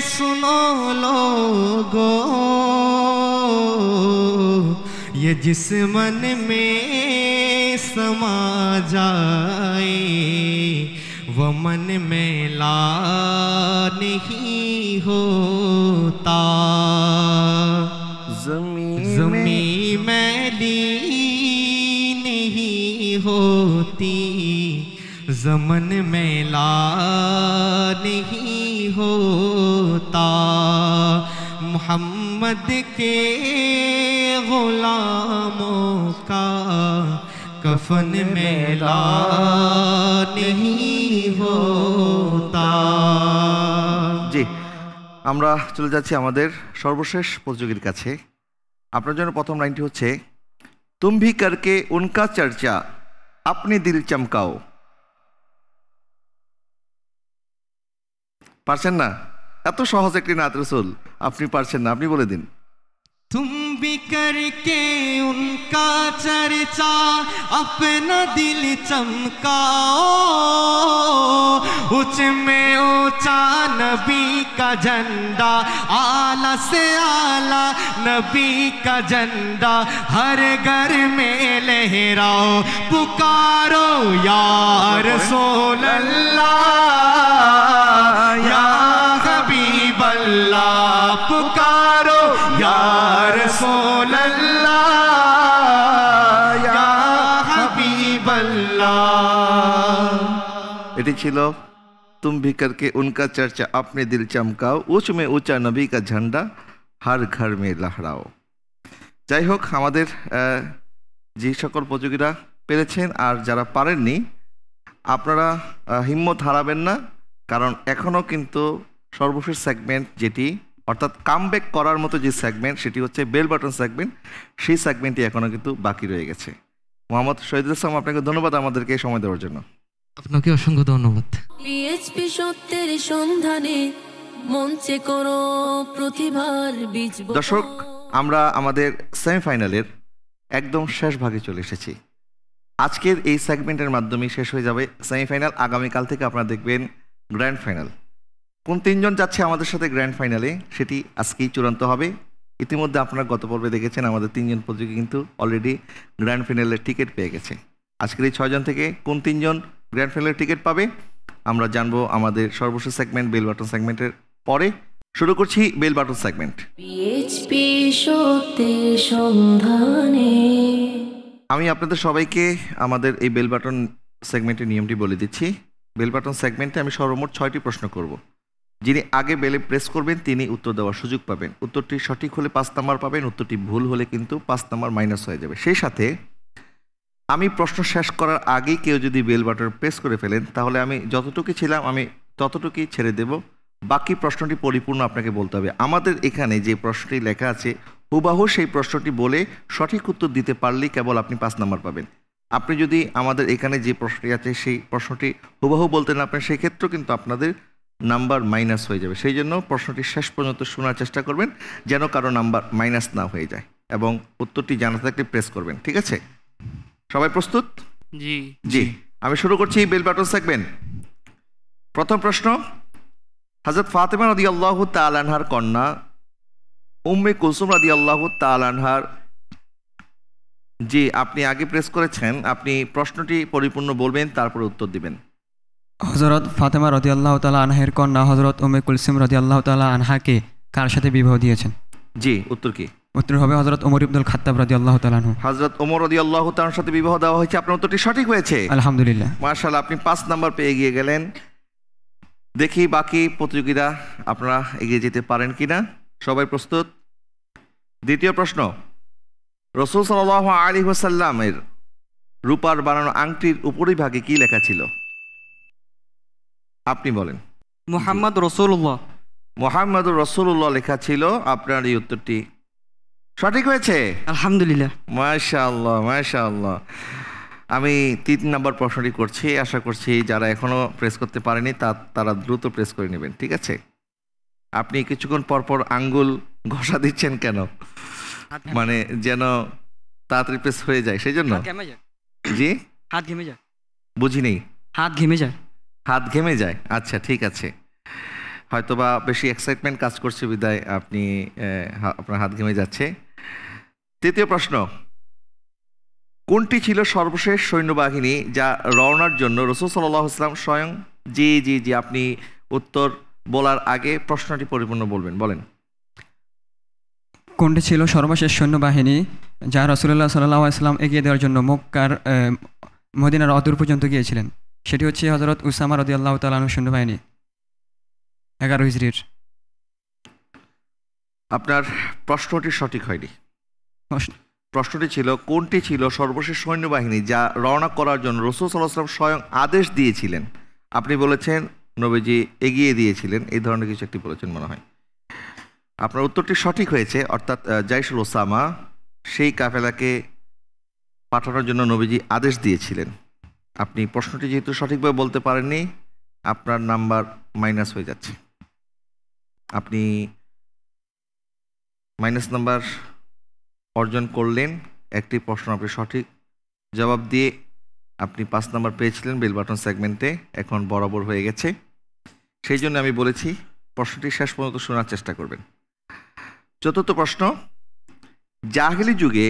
सुनो लोगो। ये जिस मन में समा जाए वो मन में ला नहीं होता। ज़मीं मैली नहीं होती, ज़मन में ला नहीं होता। मोहम्मद के गुलामों का कफन में ला नहीं होता। জি, আমরা চলে যাচ্ছি আমাদের সর্বশেষ প্রতিযোগীর কাছে। আপনার জন্য প্রথম লাইনটি হচ্ছে, তুম ভি করকে উনকা চর্চা আপনি দিল চমকাও। পারছেন না? এত সহজ একটি নাত রাসূল, আপনি পারছেন না, আপনি বলে দিন। तुम भी करके उनका चर्चा अपना दिल चमकाओ। ऊंच में ऊंचा नबी का झंडा, आला से आला नबी का झंडा हर घर में लहराओ। पुकारो या रसूल अल्लाह या हबीब अल्लाह। पुकारो या रसूल अल्लाह या हबीब अल्लाह। এটি ছিল তুম ভি করকে উনকা চর্চা আপনি দিল চমকাও, উঁচ মে উঁচা নবী কা ঝান্ডা হর ঘর মে লহরাও। যাই হোক, আমাদের যে সকল প্রতিযোগীরা পেরেছেন আর যারা পারেননি, আপনারা হিম্মত হারাবেন না, কারণ এখনও কিন্তু সর্বশেষ সেগমেন্ট যেটি, অর্থাৎ কামব্যাক করার মতো যে সেগমেন্ট, সেটি হচ্ছে বেল বাটন সেগমেন্ট, সেই সেগমেন্টটি এখনও কিন্তু বাকি রয়ে গেছে। মোহাম্মদ শহীদুল ইসলাম, আপনাকে ধন্যবাদ আমাদেরকে সময় দেওয়ার জন্য। আপনাকে অসংখ্য ধন্যবাদ। পিএইচপি সত্যের সন্ধানে মঞ্চে করো প্রতিভার বীজ বপন। দর্শক, আমরা আমাদের সেমিফাইনালের একদম শেষ ভাগে চলে এসেছি। আজকের এই সেগমেন্টের মাধ্যমে শেষ হয়ে যাবে সেমিফাইনাল। আগামীকাল থেকে আপনারা দেখবেন গ্র্যান্ড ফাইনাল। কোন তিনজন যাচ্ছে আমাদের সাথে গ্র্যান্ড ফাইনালে সেটি আজকেই চূড়ান্ত হবে। ইতিমধ্যে আপনারা গত পর্বে দেখেছেন আমাদের তিনজন প্রতিযোগী কিন্তু অলরেডি গ্র্যান্ড ফাইনালের টিকিট পেয়ে গেছে। আজকের এই 6 জন থেকে কোন তিনজন গ্র্যান্ড ফাইনালের টিকিট পাবে আমরা জানবো আমাদের সর্বশেষ সেগমেন্ট বেল বাটন সেগমেন্টের পরে। শুরু করছি বেল বাটন সেগমেন্ট। পিএইচপি সত্যের সন্ধানে। আমি আপনাদের সবাইকে আমাদের এই বেল বাটন সেগমেন্টের নিয়মটি বলে দিচ্ছি। বেল বাটন সেগমেন্টে আমি সর্বমোট 6টি প্রশ্ন করব। যিনি আগে বেলে প্রেস করবেন তিনি উত্তর দেওয়ার সুযোগ পাবেন। উত্তরটি সঠিক হলে 5 নাম্বার পাবেন, উত্তরটি ভুল হলে কিন্তু 5 নাম্বার মাইনাস হয়ে যাবে। সেই সাথে আমি প্রশ্ন শেষ করার আগেই কেউ যদি বেল বাটন প্রেস করে ফেলেন তাহলে আমি যতটুকু ছিলাম আমি ততটুকুই ছেড়ে দেব, বাকি প্রশ্নটি পরিপূর্ণ আপনাকে বলতে হবে। আমাদের এখানে যে প্রশ্নটি লেখা আছে হুবাহু সেই প্রশ্নটি বলে সঠিক উত্তর দিতে পারলেই কেবল আপনি 5 নাম্বার পাবেন। আপনি যদি আমাদের এখানে যে প্রশ্নটি আছে সেই প্রশ্নটি হুবাহু বলতে না পারেন সেই ক্ষেত্রেও কিন্তু আপনাদের নাম্বার মাইনাস হয়ে যাবে। সেই জন্য প্রশ্নটি শেষ পর্যন্ত শোনার চেষ্টা করবেন যেন কারো নাম্বার মাইনাস না হয়ে যায়, এবং উত্তরটি জানা থাকলে প্রেস করবেন। ঠিক আছে, সবাই প্রস্তুত? জি জি, আমি শুরু করছি বেল বাটন সেগমেন্ট। প্রথম প্রশ্ন, হযরত ফাতেমা রাদিয়াল্লাহু তাআলা আনহার কন্যা উম্মে কুলসুম রাদিয়াল্লাহু তাআলা আনহার, জি আপনি আগে প্রেস করেছেন, আপনি প্রশ্নটি পরিপূর্ণ বলবেন তারপরে উত্তর দিবেন। হজরত ফাতেমা রাদিয়াল্লাহু তাআলা আনহার কন্যা হজরত উম্মে কুলসুম রাদিয়াল্লাহু তাআলা আনহাকে কার সাথে বিবাহ দিয়েছেন? জি, উত্তর কি? উত্তর হবে হজরত ওমর ইবনুল খাত্তাব রাদিয়াল্লাহু তাআলা আনহু। হযরত ওমর রাদিয়াল্লাহু তাআলার সাথে বিবাহ দেওয়া হয়েছে। আপনার উত্তরটি সঠিক হয়েছে, আলহামদুলিল্লাহ। মাশাআল্লাহ, আপনি 5 নাম্বার পেয়ে এগিয়ে গেলেন। দেখি বাকি প্রতিযোগীরা আপনারা এগিয়ে যেতে পারেন কিনা। সবাই প্রস্তুত? দ্বিতীয় প্রশ্ন, রাসূল সাল্লাল্লাহু আলাইহি ওয়াসাল্লামের রূপার বানানো আংটির উপরিভাগে কি লেখা ছিল? আপনি বলেন। মুহাম্মদ রাসূলুল্লাহ। মুহাম্মদুর রাসূলুল্লাহ লেখা ছিল। আপনার এই উত্তরটি সঠিক হয়েছে, আলহামদুলিল্লাহ। মাশাআল্লাহ মাশাআল্লাহ। আমি 3 নাম্বার প্রশ্নটি করছি, আশা করছি যারা এখনো প্রেস করতে পারেনি তারা দ্রুত প্রেস করে নেবেন। ঠিক আছে, আপনি কিছুক্ষণ পরপর আঙ্গুল ঘষা দিচ্ছেন কেন? মানে যেন তাড়াতাড়ি প্রেস হয়ে যায় সেই জন্য? জি, হাত ঘেমে যায়। বুঝি নেই। হাত ঘেমে যায়। হাত ঘেমে যায়, আচ্ছা ঠিক আছে, হয়তোবা বেশি এক্সাইটমেন্ট কাজ করছে বিদায় আপনি আপনার হাত ঘেমে যাচ্ছে। তৃতীয় প্রশ্ন, কোনটি ছিল সর্বশেষ সৈন্যবাহিনী যা রওনার জন্য রাসূল সাল্লাল্লাহু আলাইহি ওয়াসাল্লাম স্বয়ং? জি জি জি, আপনি উত্তর বলার আগে প্রশ্নটি পরিপূর্ণ বলবেন, বলেন। কোনটি ছিল সর্বশেষ সৈন্যবাহিনী যা রাসূলুল্লাহ সাল্লাল্লাহু আলাইহি ওয়াসাল্লাম এগিয়ে দেওয়ার জন্য মক্কার মদিনার অদূর পর্যন্ত গিয়েছিলেন? সেটি হচ্ছে হযরত উসামা রাদিয়াল্লাহু তাআলা আনহু সৈন্যবাহিনী 11 হিজরির। আপনার প্রশ্নটি সঠিক হয়নি। প্রশ্নটি ছিল কোনটি ছিল সর্বশেষ সৈন্যবাহিনী যা রওনা করার জন্য রাসূল সাল্লাল্লাহু আলাইহি ওয়াসাল্লাম স্বয়ং আদেশ দিয়েছিলেন? আপনি বলেছেন নবীজি এগিয়ে দিয়েছিলেন, এই ধরনের কিছু একটি বলেছেন মনে হয়। আপনার উত্তরটি সঠিক হয়েছে, অর্থাৎ জাইশুল ওসামা সেই কাফেলাকে পাঠানোর জন্য নবীজি আদেশ দিয়েছিলেন। আপনি প্রশ্নটি যেহেতু সঠিকভাবে বলতে পারেননি আপনার নাম্বার মাইনাস হয়ে যাচ্ছে। আপনি মাইনাস নাম্বার অর্জন করলেন। একটি প্রশ্ন আপনি সঠিক জবাব দিয়ে আপনি 5 নাম্বার পেয়েছিলেন বেল বাটন সেগমেন্টে, এখন বরাবর হয়ে গেছে। সেই জন্য আমি বলেছি প্রশ্নটি শেষ পর্যন্ত শোনার চেষ্টা করবেন। চতুর্থ প্রশ্ন, জাহেলি যুগে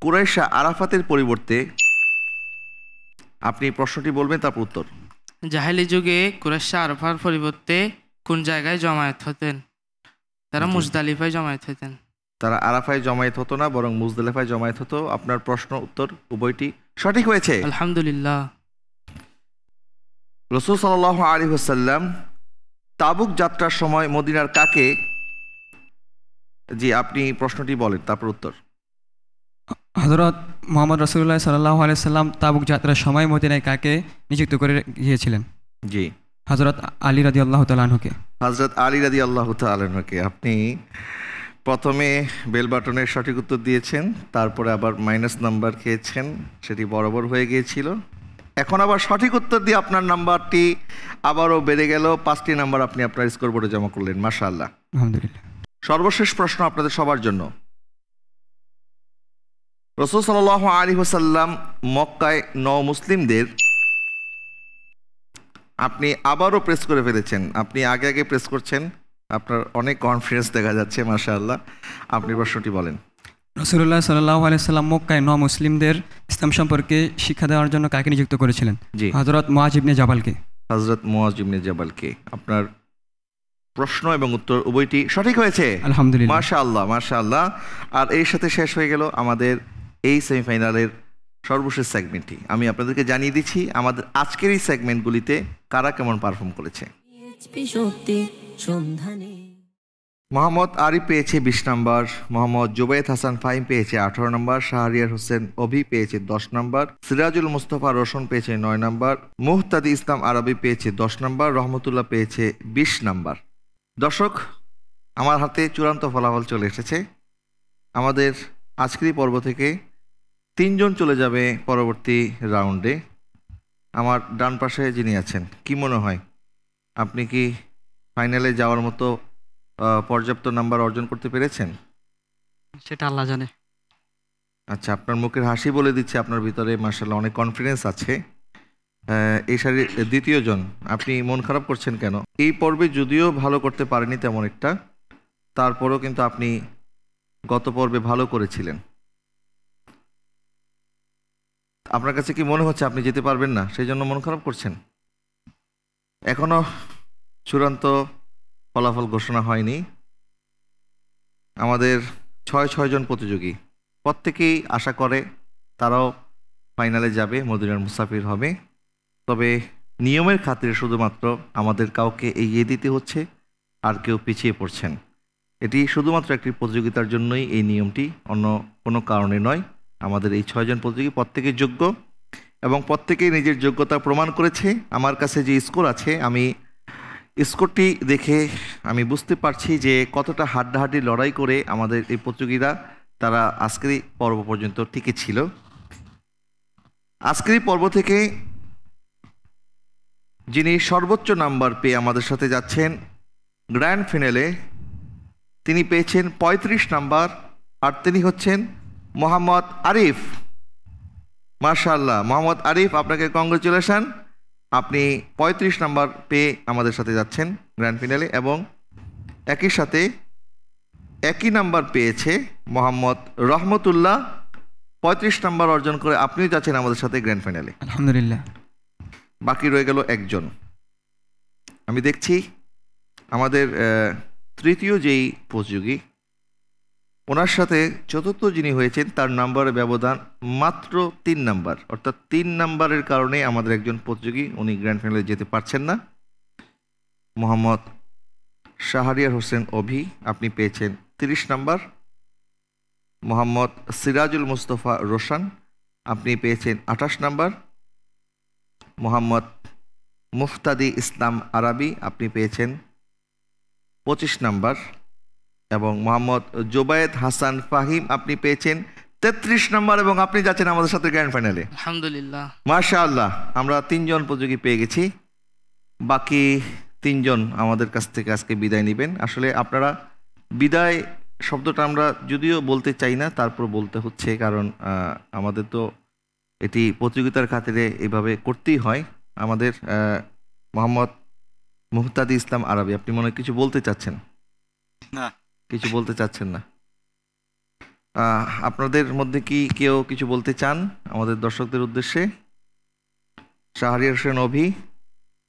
কুরাইশা আরাফাতের পরিবর্তে, আপনি প্রশ্নটি বলবেন তারপর উত্তর। জাহেলি যুগে কুরাইশা আরাফার পরিবর্তে কোন জায়গায় জমায়েত হতেন? তারা মুজদালিফায় জমায়েত হতেন। তারা আরাফায় জমায়েত হতো না, বরং মুজদালিফায় জমায়েত হতো। আপনার প্রশ্ন উত্তর উভয়টি সঠিক হয়েছে, আলহামদুলিল্লাহ। রাসূল সাল্লাল্লাহু আলাইহি ওয়াসাল্লাম তাবুক যাত্রার সময় মদিনার কাকে, জি আপনি প্রশ্নটি বলেন তারপর উত্তর। হযরত মুহাম্মদ রাসূলুল্লাহ সাল্লাল্লাহু আলাইহি সাল্লাম তাবুক যাত্রার সময় মদিনায় কাকে নিযুক্ত করে গিয়েছিলেন? জি, হযরত আলী রাদিয়াল্লাহু তাআলা আনহুকে। হযরত আলী রাদিয়াল্লাহু তাআলা আনহুকে। আপনি প্রথমে বেল বাটনের সঠিক উত্তর দিয়েছেন, তারপরে আবার মাইনাস নাম্বার খেয়েছেন, সেটি বরাবর হয়ে গিয়েছিল। এখন আবার সঠিক উত্তর দিয়ে আপনার নাম্বারটি আবারও বেড়ে গেল, 5টি নাম্বার আপনি আপনার স্কোরবোর্ডে জমা করলেন। মাশাআল্লাহ, আলহামদুলিল্লাহ। সর্বশেষ প্রশ্ন আপনাদের সবার জন্য। রাসূল সাল্লাল্লাহু আলাইহি ওয়াসাল্লাম মক্কায় মুসলিমদের, আপনি আবারও প্রেস করে ফেলেছেন, আপনি আগে আগে প্রেস করছেন, আপনার অনেক কনফিডেন্স দেখা যাচ্ছে, মাশাআল্লাহ। আপনি প্রশ্নটি বলেন। রাসূলুল্লাহ সাল্লাল্লাহু আলাইহি ওয়াসাল্লাম মক্কায় মুসলিমদের ইসলাম সম্পর্কে শিক্ষা দেওয়ার জন্য কাকে নিযুক্ত করেছিলেন? জি, হযরত মুআয ইবনে জাবালকে। হযরত মুআয ইবনে জাবালকে। আপনার প্রশ্ন এবং উত্তর উভয়টি সঠিক হয়েছে, আলহামদুলিল্লাহ। মাশাআল্লাহ, মাশাআল্লাহ। আর এর সাথে শেষ হয়ে গেল আমাদের এই সেমিফাইনালের সর্বশেষ সেগমেন্টটি। আমি আপনাদেরকে জানিয়ে দিচ্ছি আমাদের আজকের এই সেগমেন্টগুলিতে কারা কেমন পারফর্ম করেছে। পিএইচপি সত্যি সন্ধানে মোহাম্মদ আরিফ পেয়েছে 20 নম্বর, মোহাম্মদ জুবায়েদ হাসান ফাহিম পেয়েছে 18 নম্বর, শাহরিয়ার হোসেন অভি পেয়েছে 10 নম্বর, সিরাজুল মুস্তফা রোশন পেয়েছে 9 নম্বর, মুহতাদি ইসলাম আরবি পেয়েছে 10 নম্বর, রহমতুল্লাহ পেয়েছে 20 নম্বর। দর্শক, আমার হাতে চূড়ান্ত ফলাফল চলে এসেছে। আমাদের আজকের পর্ব থেকে 3 জন চলে যাবে পরবর্তী রাউন্ডে। আমার ডান পাশে যিনি আছেন, কি মনে হয় আপনি কি ফাইনালে যাওয়ার মতো পর্যাপ্ত নাম্বার অর্জন করতে পেরেছেন? সেটা আল্লাহ জানে। আচ্ছা, আপনার মুখের হাসি বলে দিচ্ছে আপনার ভিতরে মাশাআল্লাহ অনেক কনফিডেন্স আছে। এই সারির দ্বিতীয় জন, আপনি মন খারাপ করছেন কেন? এই পর্বে যদিও ভালো করতে পারেনি তেমন একটা, তারপরেও কিন্তু আপনি গত পর্বে ভালো করেছিলেন। আপনার কাছে কি মনে হচ্ছে আপনি যেতে পারবেন না, সেই জন্য মন খারাপ করছেন? এখনো চূড়ান্ত ফলাফল ঘোষণা হয়নি। আমাদের 6 জন প্রতিযোগী, প্রত্যেকেই আশা করে তারাও ফাইনালে যাবে, মদিনার মুসাফির হবে। তবে নিয়মের খাতিরে শুধুমাত্র আমাদের কাউকে এগিয়ে দিতে হচ্ছে, আর কেউ পিছিয়ে পড়ছেন। এটি শুধুমাত্র একটি প্রতিযোগিতার জন্যই এই নিয়মটি, অন্য কোনো কারণে নয়। আমাদের এই 6 জন প্রতিযোগী প্রত্যেকেই যোগ্য এবং প্রত্যেকেই নিজের যোগ্যতা প্রমাণ করেছে। আমার কাছে যে স্কোর আছে, আমি স্কোরটি দেখে আমি বুঝতে পারছি যে কতটা হাড্ডাহাড্ডি লড়াই করে আমাদের এই প্রতিযোগীরা তারা আজকের পর্ব পর্যন্ত টিকে ছিল। আজকের পর্ব থেকে যিনি সর্বোচ্চ নাম্বার পেয়ে আমাদের সাথে যাচ্ছেন গ্র্যান্ড ফিনালে, তিনি পেয়েছেন 35 নাম্বার, আর তিনি হচ্ছেন মোহাম্মদ আরিফ। মাশাআল্লাহ, মোহাম্মদ আরিফ, আপনাকে কংগ্রেচুলেশন। আপনি 35 নাম্বার পেয়ে আমাদের সাথে যাচ্ছেন গ্র্যান্ড ফিনালে, এবং একই সাথে একই নাম্বার পেয়েছে মোহাম্মদ রহমতুল্লাহ, 35 নাম্বার অর্জন করে আপনিও যাচ্ছেন আমাদের সাথে গ্র্যান্ড ফাইনালে, আলহামদুলিল্লাহ। বাকি রয়ে গেল একজন। আমি দেখছি আমাদের তৃতীয় যেই প্রতিযোগী, ওনার সাথে চতুর্থ যিনি হয়েছেন তার নাম্বারের ব্যবধান মাত্র 3 নাম্বার, অর্থাৎ 3 নাম্বারের কারণে আমাদের একজন প্রতিযোগী উনি গ্র্যান্ড ফাইনালে যেতে পারছেন না। মোহাম্মদ শাহরিয়ার হোসেন অভি, আপনি পেয়েছেন 30 নাম্বার। মোহাম্মদ সিরাজুল মুস্তফা রোশন, আপনি পেয়েছেন 28 নাম্বার। মোহাম্মদ মুফতাদি ইসলাম আরবি, আপনি পেয়েছেন 25 নাম্বার। এবং মোহাম্মদ জুবায়েদ হাসান ফাহিম, আপনি পেয়েছেন 33 নাম্বার, এবং আপনি যাচ্ছেন আমাদের সাথে গ্র্যান্ড ফাইনালে। আলহামদুলিল্লাহ, মাশাআল্লাহ, আমরা 3 জন প্রতিযোগী পেয়ে গেছি। বাকি 3 জন আমাদের কাছ থেকে আজকে বিদায় নেবেন। আসলে আপনারা বিদায় শব্দটা আমরা যদিও বলতে চাই না, তারপর বলতে হচ্ছে, কারণ আমাদের তো এটি প্রতিযোগিতার খাতিরে এভাবে করতেই হয়। আমাদের মোহাম্মদ মুহতাদি ইসলাম আরবি, আপনি মনে হয় কিছু বলতে চাচ্ছেন? না, কিছু বলতে চাচ্ছেন না। আপনাদের মধ্যে কি কেউ কিছু বলতে চান আমাদের দর্শকদের উদ্দেশ্যে? শাহরিয়ার হোসেন অভি,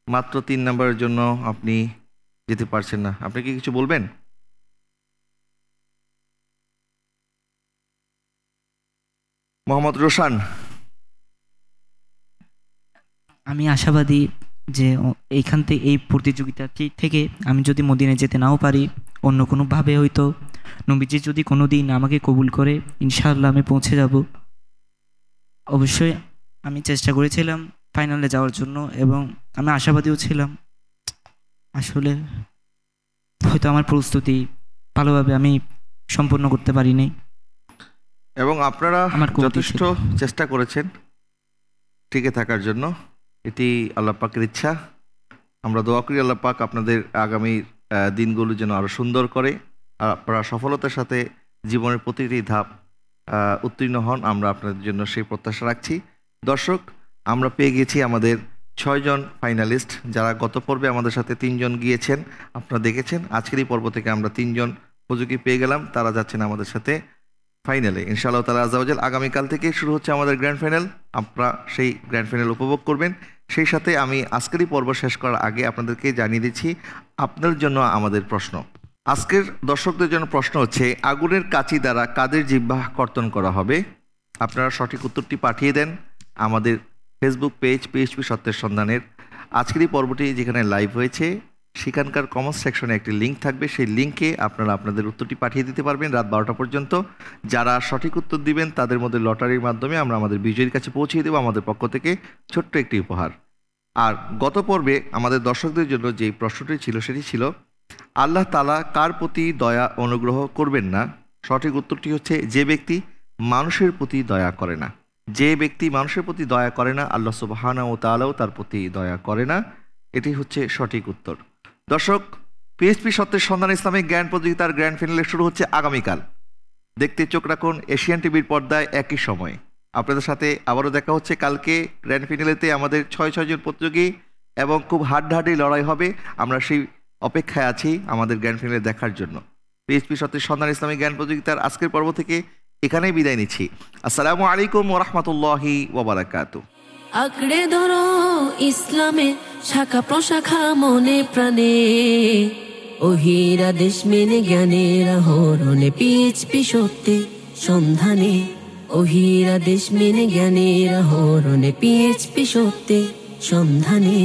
মাত্র 3 নম্বরের জন্য আপনি যেতে পারছেন না, আপনি কি কিছু বলবেন? মোহাম্মদ রোশান, আমি আশাবাদী যে এইখান থেকে, এই প্রতিযোগিতা থেকে আমি যদি মদিনায় যেতে নাও পারি, অন্য কোনোভাবে হয়তো নবীজি যদি কোনো দিন আমাকে কবুল করে, ইনশাআল্লাহ আমি পৌঁছে যাব। অবশ্যই আমি চেষ্টা করেছিলাম ফাইনালে যাওয়ার জন্য, এবং আমি আশাবাদীও ছিলাম। আসলে হয়তো আমার প্রস্তুতি ভালোভাবে আমি সম্পূর্ণ করতে পারিনি, এবং আপনারা যথেষ্ট চেষ্টা করেছেন, টিকে থাকার জন্য। এটি আল্লাহ পাকের ইচ্ছা। আমরা দোয়া করি আল্লাহ পাক আপনাদের আগামী দিনগুলো যেন আরও সুন্দর করে, আর আপনারা সফলতার সাথে জীবনের প্রতিটি ধাপ উত্তীর্ণ হন, আমরা আপনাদের জন্য সেই প্রত্যাশা রাখছি। দর্শক, আমরা পেয়ে গেছি আমাদের 6 জন ফাইনালিস্ট, যারা গত পর্বে আমাদের সাথে 3 জন গিয়েছেন, আপনারা দেখেছেন। আজকের এই পর্ব থেকে আমরা 3 জন উপযোগী পেয়ে গেলাম, তারা যাচ্ছেন আমাদের সাথে ফাইনালে ইনশাআল্লাহ তাআলা আযাওয়াজাল। আগামীকাল থেকে শুরু হচ্ছে আমাদের গ্র্যান্ড ফাইনাল, আপনারা সেই গ্র্যান্ড ফাইনাল উপভোগ করবেন। সেই সাথে আমি আজকের এই পর্ব শেষ করার আগে আপনাদেরকে জানিয়ে দিচ্ছি আপনার জন্য আমাদের প্রশ্ন। আজকের দর্শকদের জন্য প্রশ্ন হচ্ছে, আগুনের কাঁচি দ্বারা কাদের জিহ্বা কর্তন করা হবে? আপনারা সঠিক উত্তরটি পাঠিয়ে দেন আমাদের ফেসবুক পেজ পিএইচপি সত্যের সন্ধানের। আজকের এই পর্বটি যেখানে লাইভ হয়েছে সেখানকার কমেন্ট সেকশনে একটি লিঙ্ক থাকবে, সেই লিঙ্কে আপনারা আপনাদের উত্তরটি পাঠিয়ে দিতে পারবেন রাত 12টা পর্যন্ত। যারা সঠিক উত্তর দিবেন তাদের মধ্যে লটারির মাধ্যমে আমরা আমাদের বিজয়ীর কাছে পৌঁছে দেবো আমাদের পক্ষ থেকে ছোট্ট একটি উপহার। আর গত পর্বে আমাদের দর্শকদের জন্য যেই প্রশ্নটি ছিল সেটি ছিল, আল্লাহ তাআলা কার প্রতি দয়া অনুগ্রহ করবেন না? সঠিক উত্তরটি হচ্ছে, যে ব্যক্তি মানুষের প্রতি দয়া করে না। যে ব্যক্তি মানুষের প্রতি দয়া করে না, আল্লাহ সুবহানাহু ওয়া তাআলাও তার প্রতি দয়া করে না। এটি হচ্ছে সঠিক উত্তর। দর্শক, পিএইচপি সত্যের সন্ধান ইসলামিক জ্ঞান প্রতিযোগিতার গ্র্যান্ড ফাইনালে শুরু হচ্ছে আগামীকাল। দেখতে চোখ রাখুন এশিয়ান টিভির পর্দায় একই সময়ে। আপনাদের সাথে আবারও দেখা হচ্ছে কালকে গ্র্যান্ড ফাইনালেতে। আমাদের 6 জন প্রতিযোগী এবং খুব হাড্ডাহাড্ডি লড়াই হবে। আমরা সেই অপেক্ষায় আছি আমাদের গ্র্যান্ড ফাইনালে দেখার জন্য। পিএইচপি সত্যের সন্ধান ইসলামিক জ্ঞান প্রতিযোগিতার আজকের পর্ব থেকে এখানেই বিদায় নিচ্ছি। আসসালামু আলাইকুম ওয়া রাহমাতুল্লাহি ওয়া বারাকাতুহু। আঁকড়ে ধরো ইসলামের শাখা প্রশাখা মনে প্রাণে, ওহির আদেশ মেনে জ্ঞানের আহরণে পিএইচপি সত্যের সন্ধানে, ওহির আদেশ মেনে জ্ঞানের আহরণে পিএইচপি সত্যের সন্ধানে।